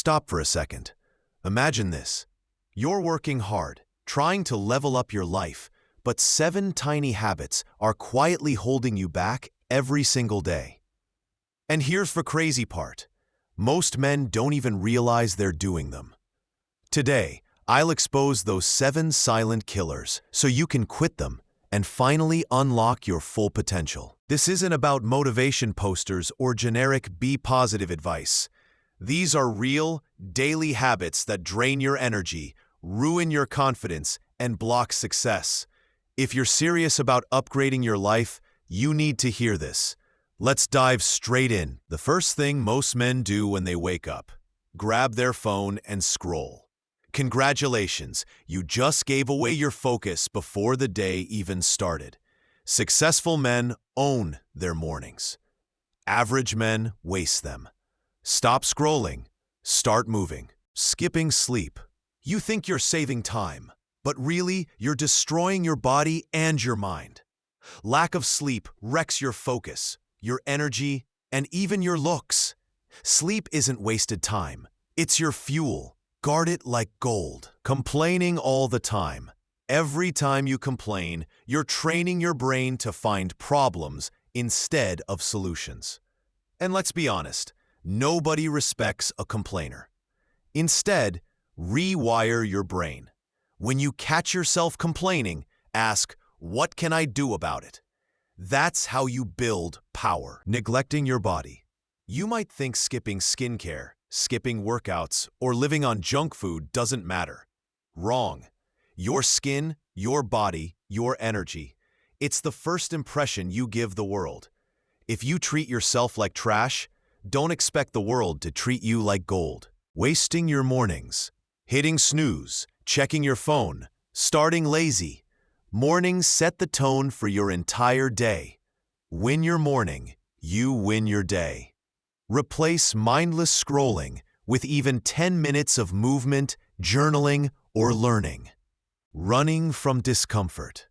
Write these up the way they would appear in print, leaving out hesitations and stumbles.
Stop for a second. Imagine this. You're working hard, trying to level up your life, but 7 tiny habits are quietly holding you back every single day. And here's the crazy part. Most men don't even realize they're doing them. Today, I'll expose those 7 silent killers so you can quit them and finally unlock your full potential. This isn't about motivation posters or generic be-positive advice. These are real, daily habits that drain your energy, ruin your confidence, and block success. If you're serious about upgrading your life, you need to hear this. Let's dive straight in. The first thing most men do when they wake up: grab their phone and scroll. Congratulations, you just gave away your focus before the day even started. Successful men own their mornings. Average men waste them. Stop scrolling. Start moving. Skipping sleep. You think you're saving time, but really, you're destroying your body and your mind. Lack of sleep wrecks your focus, your energy, and even your looks. Sleep isn't wasted time. It's your fuel. Guard it like gold. Complaining all the time. Every time you complain, you're training your brain to find problems instead of solutions. And let's be honest, nobody respects a complainer. Instead, rewire your brain. When you catch yourself complaining, ask, "What can I do about it?" That's how you build power. Neglecting your body. You might think skipping skincare, skipping workouts, or living on junk food doesn't matter. Wrong. Your skin, your body, your energy. It's the first impression you give the world. If you treat yourself like trash, don't expect the world to treat you like gold. Wasting your mornings. Hitting snooze, checking your phone, starting lazy. Mornings set the tone for your entire day. Win your morning, you win your day. Replace mindless scrolling with even 10 minutes of movement, journaling, or learning. Running from discomfort.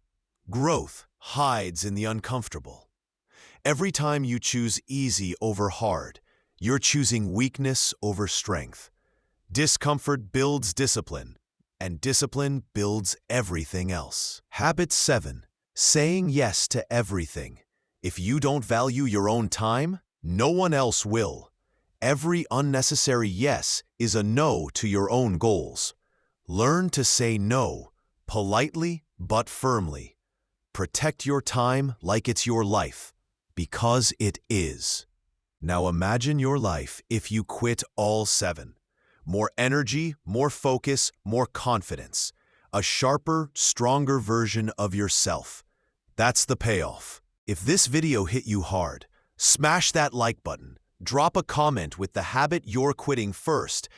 Growth hides in the uncomfortable. Every time you choose easy over hard, you're choosing weakness over strength. Discomfort builds discipline, and discipline builds everything else. Habit 7. Saying yes to everything. If you don't value your own time, no one else will. Every unnecessary yes is a no to your own goals. Learn to say no, politely but firmly. Protect your time like it's your life, because it is. Now imagine your life if you quit all 7. More energy, more focus, more confidence. A sharper, stronger version of yourself. That's the payoff. If this video hit you hard, smash that like button. Drop a comment with the habit you're quitting first,